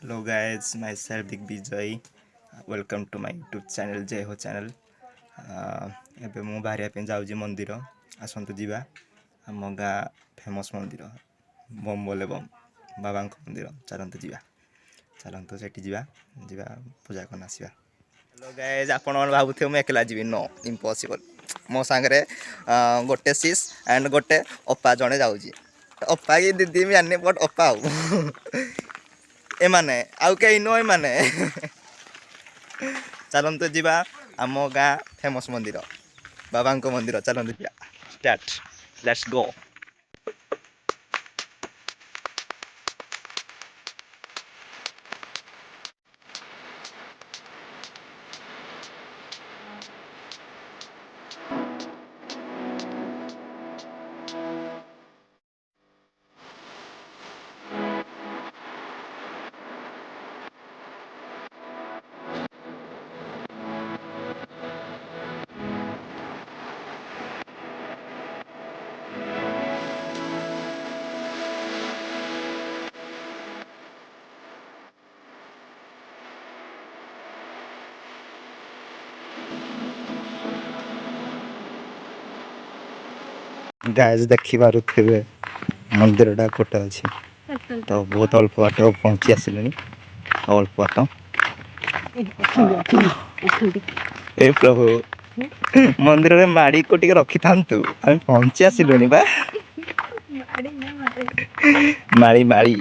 Hello guys, myself Digvijay. Welcome to my YouTube channel Jai Ho channel. ଏବେ ମୁଁ ବାହାରିବା ପାଇଁ ଯାଉଛି ମନ୍ଦିର। ଆସନ୍ତୁ ଯିବା ଆମ ଗାଁ ଫେମସ୍ ମନ୍ଦିର ବମ୍ ବୋଲେ ବମ୍ ବାବାଙ୍କ ମନ୍ଦିର। ଚାଲନ୍ତୁ ସେଠି ଯିବା ପୂଜା କରି ଆସିବା। ହ୍ୟାଲୋ ଗାଇଜ୍, ଆପଣମାନେ ଭାବୁଥିବେ ମୁଁ ଏକଲା ଯିବି। No impossible. ମୋ ସାଙ୍ଗରେ ଗୋଟେ ସିସ୍ ଆଣ୍ଡ ଗୋଟେ ଅପା ଜଣେ ଯାଉଛି। ଅପା କି ଦିଦି ବି ଜାଣିନି, ବଟ୍ ଅପା ଆଉ ଏମାନେ ଆଉ କେହି ନୁହଁ ଏମାନେ। ଚାଲନ୍ତୁ ଯିବା ଆମ ଗାଁ ଫେମସ୍ ମନ୍ଦିର ବାବାଙ୍କ ମନ୍ଦିର। ଚାଲନ୍ତୁ ଯିବା। Start, let's go. ଗାଇଜ୍ ଦେଖିପାରୁଥିବେ ମନ୍ଦିରଟା କୋଟେ ଅଛି, ତ ବହୁତ ଅଳ୍ପ ବାଟ ପହଞ୍ଚି ଆସିଲେଣି। ଅଳ୍ପ ବାଟ। ଏ ପ୍ରଭୁ, ମନ୍ଦିରରେ ମାଡ଼ିକୁ ଟିକେ ରଖିଥାନ୍ତୁ, ଆମେ ପହଞ୍ଚି ଆସିଲୁଣି ବା। ମାଳି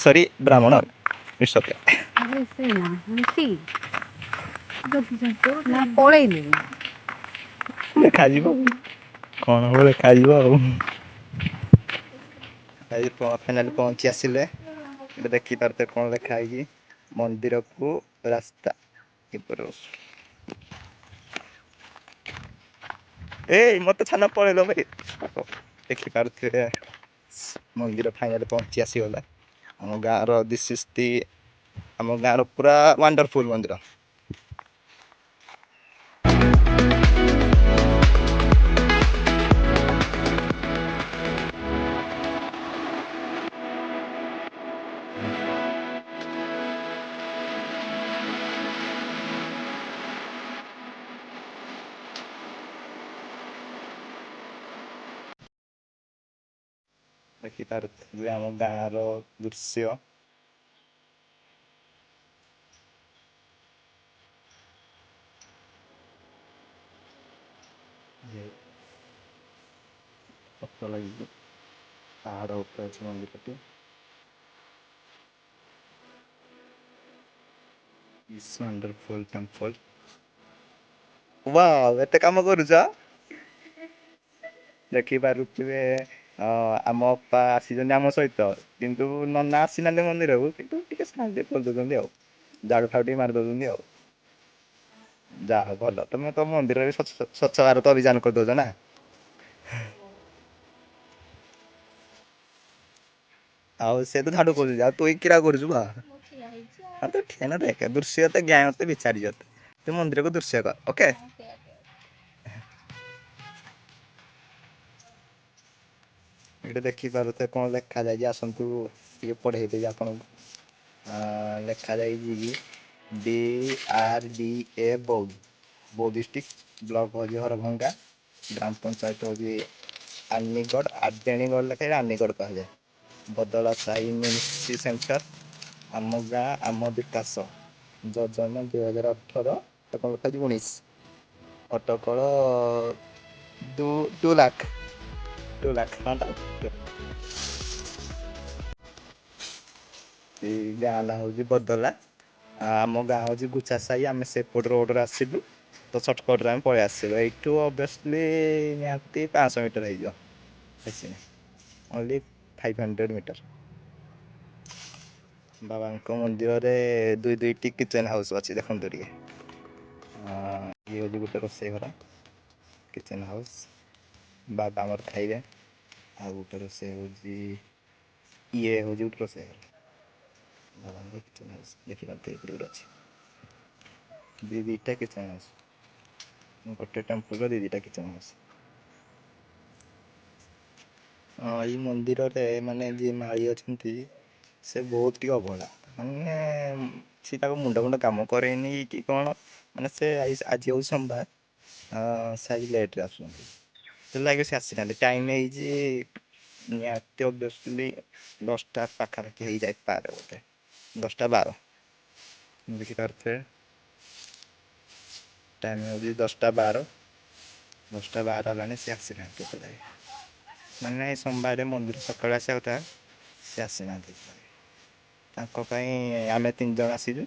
ସରି ବ୍ରାହ୍ମଣ। It's okay. ଦେଖାଯିବ କ'ଣ ହବ, ଦେଖାଯିବ ଆଉ। ଫାଇନାଲି ପହଞ୍ଚି ଆସିଲେ। ଏବେ ଦେଖିପାରୁଥିବେ କ'ଣ ଲେଖା ହେଇଛି, ମନ୍ଦିରକୁ ରାସ୍ତା। ଏଇ ମତେ ଛାନ ପଳେଇଲ ଭାଇ। ଦେଖିପାରୁଥିବେ ମନ୍ଦିର ଫାଇନାଲି ପହଞ୍ଚି ଆସିଗଲା। ଆମ ଗାଁର ଦିସ୍ ଇଜ୍ ଦି ଆମ ଗାଁର ପୁରା ୱାଣ୍ଡରଫୁଲ୍ ମନ୍ଦିର। ଦେଖିପାରୁଥିବେ ଆମ ଗାଁର ଦୃଶ୍ୟ। ପତ୍ର ଲାଗିଛି, ପାହାଡ଼ ଉପରେ ଅଛି ମନ୍ଦିରଟି। It's wonderful temple. ୱାଓ, ଏତେ କାମ କରୁଛ। ଦେଖିପାରୁଥିବେ ଆମ ଅପା ଆସିଛନ୍ତି ଆମ ସହିତ, କିନ୍ତୁ ନନା ଆସିନାହାନ୍ତି ମନ୍ଦିରକୁ, କିନ୍ତୁ ଟିକେ ସାହାଯ୍ୟ କରିଦେଉଛନ୍ତି ଆଉ, ଝାଡ଼ୁ ଫାଡ଼ୁ ଟିକେ ମାରିଦେଉଛନ୍ତି ଆଉ। ଯାହା ଭଲ, ତମେ ତ ମନ୍ଦିରରେ ସ୍ୱଚ୍ଛ ଭାରତ ଅଭିଯାନ କରିଦେଉଛ ନା। ଆଉ ସେ ତ ଝାଡ଼ୁ କରୁଛି, ଆଉ ତୁ କିରା କରୁଛୁ ବା। ତୁ ଠିଆ ନା, ଦେଖ ଦୃଶ୍ୟ ତ ଜ୍ଞାନ ତ ବିଚାରି ତୁ ମନ୍ଦିରକୁ ଦୃଶ୍ୟ କର। ଓକେ। ଏଇଟା ଦେଖିପାରୁଥିବେ କ'ଣ ଲେଖାଯାଇଛି, ଆସନ୍ତୁ ଟିକେ ପଢ଼େଇଦେବି ଆପଣଙ୍କୁ। ଲେଖାଯାଇଛି BRDA ବୌଦ୍ଧ ଡିଷ୍ଟ୍ରିକ୍ଟ, ବ୍ଲକ ହେଉଛି ହରଭଙ୍ଗା, ଗ୍ରାମ ପଞ୍ଚାୟତ ହେଉଛି ଆନିଗଡ଼। ଆର୍ଦେଣୀଗଡ଼ ଲେଖାଏ, ଆନିଗଡ଼ କୁହାଯାଏ। ବଦଳା ସାହି ମିନିଷ୍ଟ୍ରି ସେଣ୍ଟର, ଆମ ଗାଁ ଆମ ବିକାଶ ଯୋଜନା 2018 19। ଅଟକଳ 2 ଲାଖ। ଏଇ ଗାଁ ନା ହେଉଛି ବଦଲା। ଆମ ଗାଁ ହେଉଛି ଗୁଛା ସାହି। ଆମେ ସେପଟ ରୋଡ଼ରେ ଆସିଲୁ, ତ ସର୍ଟକଟ୍ରେ ଆମେ ପଳେଇ ଆସିଲୁ। ଏଇଠୁ ଅବଭିୟସଲି ନିହାତି 500 ମିଟର ହେଇଯିବ, ବେଶୀ ନାହିଁ, ଓନ୍ଲି 500 ମିଟର। ବାବାଙ୍କ ମନ୍ଦିରରେ ଦୁଇଟି କିଚେନ୍ ହାଉସ୍ ଅଛି, ଦେଖନ୍ତୁ ଟିକେ। ଇଏ ହେଉଛି ଗୋଟେ ରୋଷେଇ ଘର, କିଚେନ୍ ହାଉସ୍, ବାବା ଆମର ଖାଇବେ। ଆଉ ଗୋଟେ ରୋଷେଇ ହେଉଛି, ଇଏ ହେଉଛି ଗୋଟେ ରୋଷେଇ ଘର। ବାବାଙ୍କ କିଚେନ୍ ହାଉସ୍ ଦେଖିପାରୁଥିବେ, ଏପଟେ ଗୋଟେ ଅଛି। ଦୁଇଟା କିଚେନ୍ ହାଉସ୍, ଗୋଟେ ଟେମ୍ପଲର ଦୁଇଟା କିଚେନ୍ ହାଉସ୍। ଏଇ ମନ୍ଦିରରେ ମାନେ ଯିଏ ମାଳି ଅଛନ୍ତି, ସେ ବହୁତ ଟିକେ ଅବହେଳା। ମାନେ ସେ ତାକୁ ମୁଣ୍ଡ ମୁଣ୍ଡ କାମ କରେନି କି କ'ଣ, ମାନେ ସେ ଆଜି ହେଉଛି ସୋମବାର, ସେ ଆଜି ଲେଟ୍ରେ ଆସୁଛନ୍ତି, ସେ ଲାଗେ ସେ ଆସିନାହାନ୍ତି। ଟାଇମ୍ ହେଇଛି ନିହାତି ଅବଭିୟସଲି 10ଟା ପାଖାପାଖି ହେଇଯାଇପାରେ ବୋଧେ, 10ଟା 12 ଦେଖିପାରୁଥିବେ। ଟାଇମ୍ ହେଉଛି 10ଟା 12, 10ଟା 12 ହେଲାଣି, ସେ ଆସିନାହାନ୍ତି ଏତେଯାଏ। ମାନେ ସୋମବାର ମନ୍ଦିର ସକାଳୁ ଆସିବା କଥା, ସେ ଆସିନାହାନ୍ତି। ତାଙ୍କ ପାଇଁ ଆମେ 3 ଜଣ ଆସିଛୁ,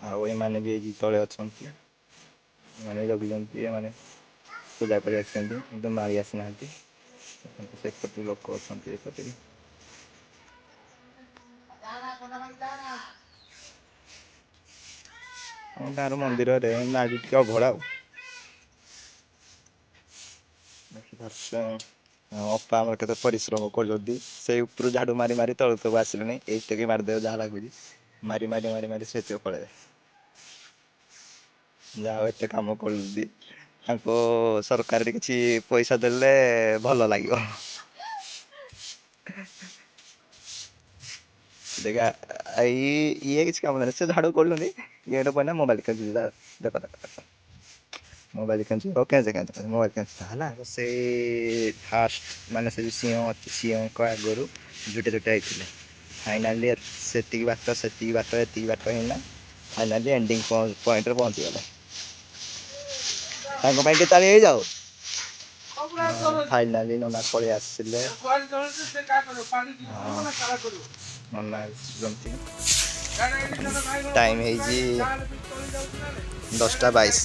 ଆଉ ଏମାନେ ବି ଏଇ ତଳେ ଅଛନ୍ତି, ଏମାନେ ଜଗିଛନ୍ତି, ଏମାନେ ପୂଜା କରି ଆସିଛନ୍ତି କିନ୍ତୁ ମାଳି ଆସିନାହାନ୍ତି। ସେପଟେ ଲୋକ ଅଛନ୍ତି, ଏପଟେ ବି। ଆମ ଗାଁର ମନ୍ଦିରରେ ଆଜି ଟିକେ ଅଭଡ଼ା ଆଉ। ଅପା ଆମର କେତେ ପରିଶ୍ରମ କରୁଛନ୍ତି, ସେଇ ଉପରୁ ଝାଡୁ ମାରି ମାରି ତଳୁ ସବୁ ଆସିଲେଣି। ଏଇଟିକି ମାରିଦେବେ ଯାହା ଲାଗୁଛି, ମାରି ମାରି ମାରି ମାରି ସେଥିରେ ପଳେଇବେ। ଯାହା ହଉ ଏତେ କାମ କରୁଛନ୍ତି, ତାଙ୍କୁ ସରକାର କିଛି ପଇସା ଦେଲେ ଭଲ ଲାଗିବ। ଦେଖା ଇଏ କିଛି କାମ ଦେଲେ, ସେ ଝାଡୁ କରୁଛନ୍ତି, ଇଏ ପଇଲା ମୋବାଇଲ ଖେଚୁଛି। ଦେଖ ଦେଖ ଦେଖ, ମୋବାଇଲ କେଞ୍ଚୁଛି, ମୋବାଇଲ କେଞ୍ଚୁଥିଲା ହେଲା। ସେଇ ଫାଷ୍ଟ ମାନେ ସେ ସିଂହ ଅଛି, ସିଂହଙ୍କ ଆଗରୁ ଜୁଟେ ଜୁଟେ ହେଇଥିଲେ। ଫାଇନାଲି ସେତିକି ବାଟ ହେଇନା, ଫାଇନାଲି ଏଣ୍ଡିଙ୍ଗ ପଏଣ୍ଟରେ ପହଞ୍ଚିଗଲେ। ତାଙ୍କ ପାଇଁ ଟିକେ ତାଳି ହେଇଯାଉ। ଫାଇନାଲି ନନା ପଳେଇ ଆସିଲେ। ନନା ଆସିଛନ୍ତି। ଟାଇମ୍ ହେଇଛି 10ଟା 22।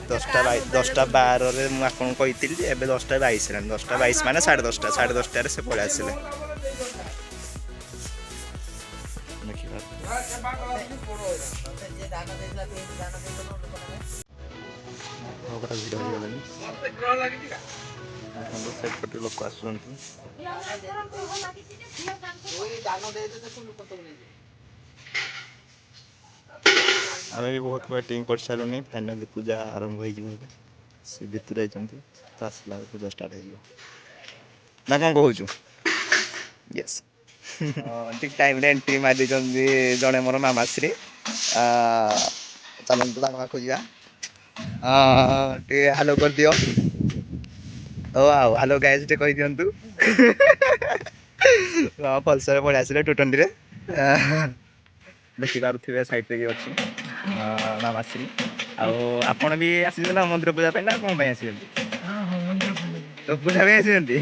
10ଟା 12ରେ ମୁଁ ଆପଣଙ୍କୁ କହିଥିଲି ଯେ ଏବେ 10ଟା 22 ହେଲାଣି। 10ଟା 22 ମାନେ 10:30, 10:30ରେ ସେ ପଳେଇ ଆସିଲେ। ସେପଟେ ଲୋକ ଆସୁଛନ୍ତି। ଆମେ ବି ବହୁତ ୱେଟିଂ କରିସାରିଲୁଣି, ଫାଇନାଲି ପୂଜା ଆରମ୍ଭ ହେଇଯିବ ଏବେ। ସେ ଭିତରେ ଯାଇଛନ୍ତି, ତ ଆସିଲା ବେଳକୁ ପୂଜା ଷ୍ଟାର୍ଟ ହେଇଯିବ ନା କ'ଣ କହୁଛୁ? ୟେସ୍। ଠିକ୍ ଟାଇମ୍ରେ ଏଣ୍ଟ୍ରି ମାରି ଦେଇଛନ୍ତି ଜଣେ ମୋର ମାମାଶ୍ରୀ। ଚାଲନ୍ତୁ ତାଙ୍କ ପାଖକୁ ଯିବା। ଟିକେ ହାଲୋ କରିଦିଅ। ଆଉ ହାଲୋ ଗାଇଜ୍ ଟିକେ କହିଦିଅନ୍ତୁ। ପଲ୍ସର୍ରେ ପଳେଇ ଆସିଲେ 220ରେ। ଦେଖିପାରୁଥିବେ ସାଇଟ୍ରେ କିଏ ଅଛି, ମାମାଶ୍ରୀ। ଆଉ ଆପଣ ବି ଆସିଛନ୍ତି ନା ମନ୍ଦିର ପୂଜା ପାଇଁ, ନା କ'ଣ ପାଇଁ ଆସିଛନ୍ତି? ପୂଜା ପାଇଁ ଆସିଛନ୍ତି?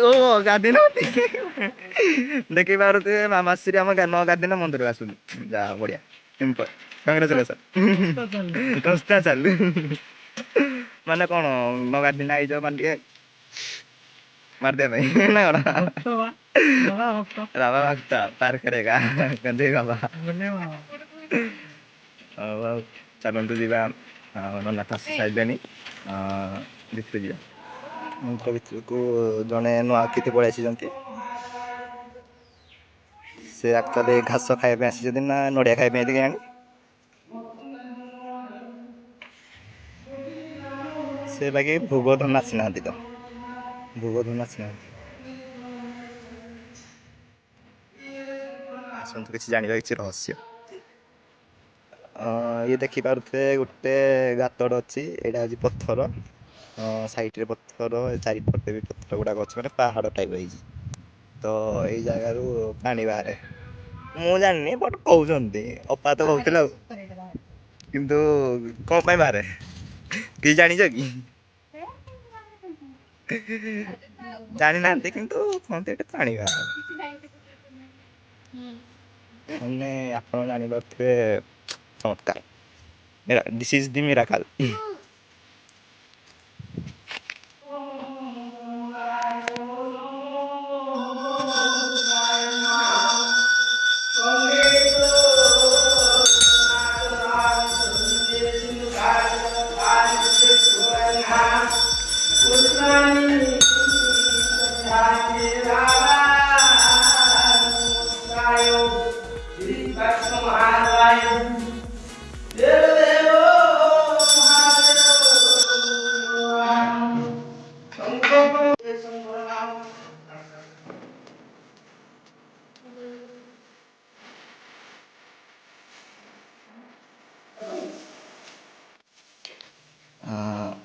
ଓହୋ, ଗାଧେଇନାହାନ୍ତି? ଦେଖିପାରୁଥିବେ ମାମାଶ୍ରୀ ଆମ ନ ଗାଧେଇନା ମନ୍ଦିରକୁ ଆସୁନି। ଯାହା ହଉ ବଢ଼ିଆ, କଂଗ୍ରାଚୁଲେସନ୍। ସଂସ୍ଥା ଚାଲୁ। ମାନେ କ'ଣ ନ ଗାଧେଇନା ଆଇଛ ମାନେ ଟିକେ ମାରିଦେବା ପାଇଁ ନା କ'ଣ? ରାମା ଭକ୍ତ ପାର୍କରେ ଏକା ଗଞ୍ଜେଇ ବାବା। ହଉ ଆଉ ଚାଲନ୍ତୁ ଯିବା। ନନା ତ ଆସି ସାରିଲେଣି, ଭିତରକୁ ଯିବା। ମନ୍ଦିର ଭିତରକୁ ଜଣେ ନୂଆ ଅତିଥି ପଳେଇ ଆସିଛନ୍ତି। ସେ ଆକ୍ଚୁଆଲି ଘାସ ଖାଇବା ପାଇଁ ଆସିଛନ୍ତି ନା ନଡ଼ିଆ ଖାଇବା ପାଇଁ କେଜାଣି। ସେ ବାକି ଭୋଗ ଧରି ଆସିନାହାନ୍ତି ତ, ଭୋଗ ଧରି ଆସିନାହାନ୍ତି। ଆସନ୍ତୁ କିଛି ଜାଣିବା, କିଛି ରହସ୍ୟ। ଇଏ ଦେଖିପାରୁଥିବେ ଗୋଟେ ଗାତଟେ ଅଛି, ଏଇଟା ହେଉଛି ପଥର। ସାଇଡ଼ରେ ପଥର, ଚାରିପଟେ ବି ପଥର ଗୁଡ଼ାକ ଅଛି, ମାନେ ପାହାଡ଼ ଟାଇପ୍ ହେଇଛି। ତ ଏଇ ଜାଗାରୁ ପାଣି ବାହାରେ। ମୁଁ ଜାଣିନି ବଟ୍ କହୁଛନ୍ତି, ଅପା ତ କହୁଥିଲେ ଆଉ। କିନ୍ତୁ କ'ଣ ପାଇଁ ବାହାରେ କିଛି ଜାଣିଛ କି? ଜାଣିନାହାନ୍ତି କିନ୍ତୁ କୁହନ୍ତି ଏଠି ପାଣି ବାହାରେ। ମାନେ ଆପଣ ଜାଣିପାରୁଥିବେ ଚମତ୍କାର, this is the miracle.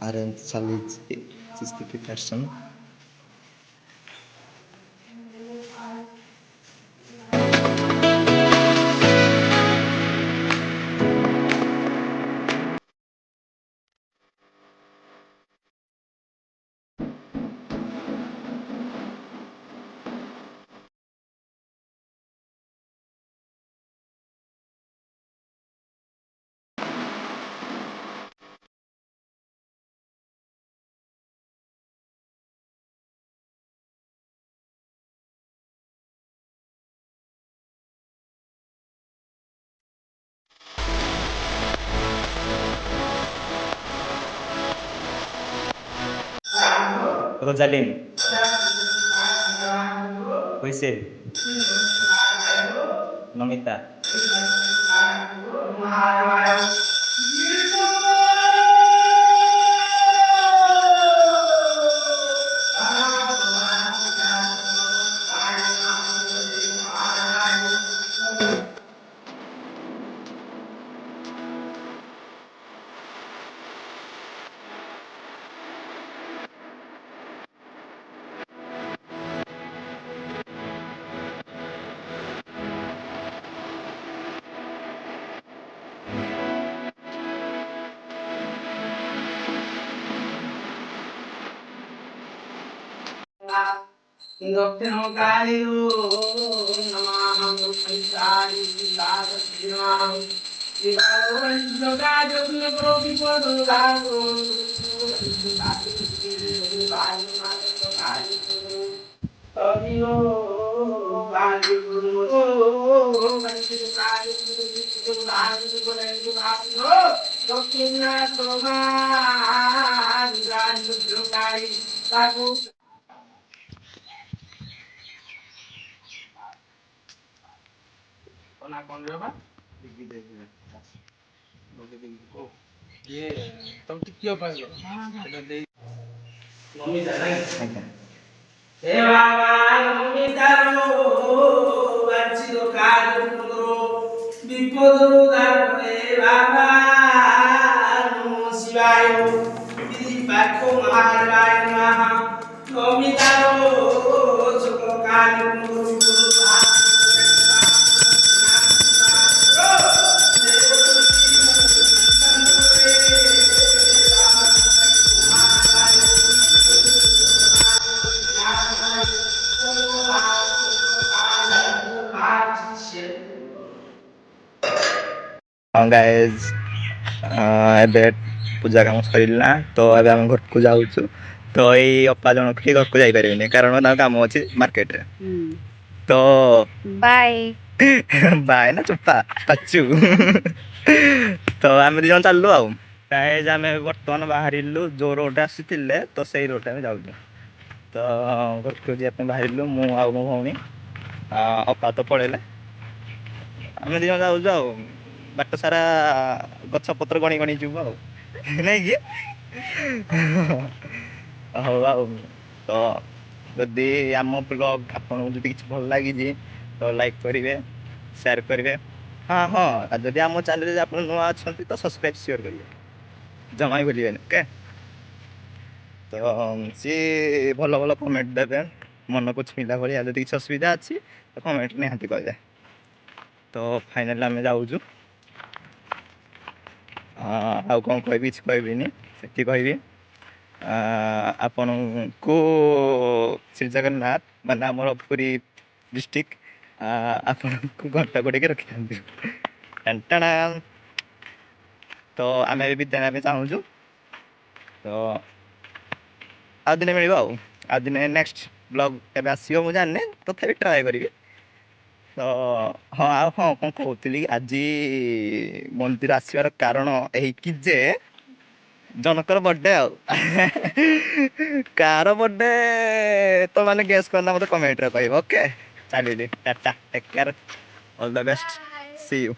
Arrange ଚାଲିଛି ଚିସ୍ତି ପ୍ରିପାରେସନ୍। Rosaline, Huisil, Nomita. ହଁ ଗାଇଜ୍, ଏବେ ପୂଜା କାମ ସରିଲା ତ ଏବେ ଆମେ ଘରକୁ ଯାଉଛୁ। ତ ଏଇ ଅପା ଜଣକ କି ଘରକୁ ଯାଇପାରିବେନି କାରଣ ତାଙ୍କ କାମ ଅଛି ମାର୍କେଟରେ। ତ ବାଏ ବାଏ ନା ଚୋପା ପାଚୁ। ତ ଆମେ ଦି ଜଣ ଚାଲିଲୁ ଆଉ। ଗାଇଜ୍ ଆମେ ବର୍ତ୍ତମାନ ବାହାରିଲୁ ଯୋଉ ରୋଡ୍ ଆସିଥିଲେ ତ ସେଇ ରୋଡ୍ରେ ଆମେ ଯାଉଛୁ। ତ ଘରକୁ ଯିବା ପାଇଁ ବାହାରିଲୁ ମୁଁ ଆଉ ମୋ ଭଉଣୀ। ଅପା ତ ପଳେଇଲେ, ଆମେ ଦି ଜଣ ଯାଉଛୁ ଆଉ। ବାଟ ସାରା ଗଛ ପତ୍ର ଗଣି ଗଣି ଯିବୁ ଆଉ, ନାଇଁ କି? ହଉ ଆଉ। ତ ଯଦି ଆମ ବ୍ଲଗ୍ ଆପଣଙ୍କୁ ଯଦି କିଛି ଭଲ ଲାଗିଛି ତ ଲାଇକ୍ କରିବେ, ସେୟାର କରିବେ। ହଁ ହଁ, ଆଉ ଯଦି ଆମ ଚ୍ୟାନେଲରେ ଆପଣ ନୂଆ ଅଛନ୍ତି ତ ସବସ୍କ୍ରାଇବ୍ ସିଓର କରିବେ, ଜମା ବି ଭୁଲିବେନି। ଓକେ। ତ ସିଏ ଭଲ ଭଲ କମେଣ୍ଟ ଦେବେ, ମନକୁ ଛୁଇଁଲା ଭଳିଆ। ଯଦି କିଛି ଅସୁବିଧା ଅଛି ତ କମେଣ୍ଟ ନିହାତି କହିବେ। ତ ଫାଇନାଲି ଆମେ ଯାଉଛୁ। ଆଉ କ'ଣ କହିବି, କିଛି କହିବିନି, ସେଠି କହିବି ଆପଣଙ୍କୁ ଶ୍ରୀ ଜଗନ୍ନାଥ ମାନେ ଆମର ପୁରୀ ଡିଷ୍ଟ୍ରିକ୍ଟ ଆପଣଙ୍କୁ ଘଣ୍ଟା ଘୋଡ଼େଇକି ରଖିଥାନ୍ତୁ। ଟାଣା। ତ ଆମେ ଏବେ ବିଦାୟ ନେବା ପାଇଁ ଚାହୁଁଛୁ। ତ ଆଉ ଦିନେ ମିଳିବ ଆଉ ଦିନେ ନେକ୍ସଟ ବ୍ଲଗ୍ କେବେ ଆସିବ ମୁଁ ଜାଣିନି, ତଥାପି ଟ୍ରାଏ କରିବି। ତ ହଁ, ଆଉ ହଁ କ'ଣ କହୁଥିଲି, ଆଜି ମନ୍ଦିର ଆସିବାର କାରଣ ଏହିକି ଯେ ଜଣଙ୍କର ବର୍ଥଡେ ଆଉ। କାହାର ବର୍ଥଡେ ତ ମାନେ ଗେସ୍ କରନା, ମତେ କମେଣ୍ଟରେ କହିବ। ଓକେ, ଚାଲିଲି, ଟାଟା, take care, all the best, see you.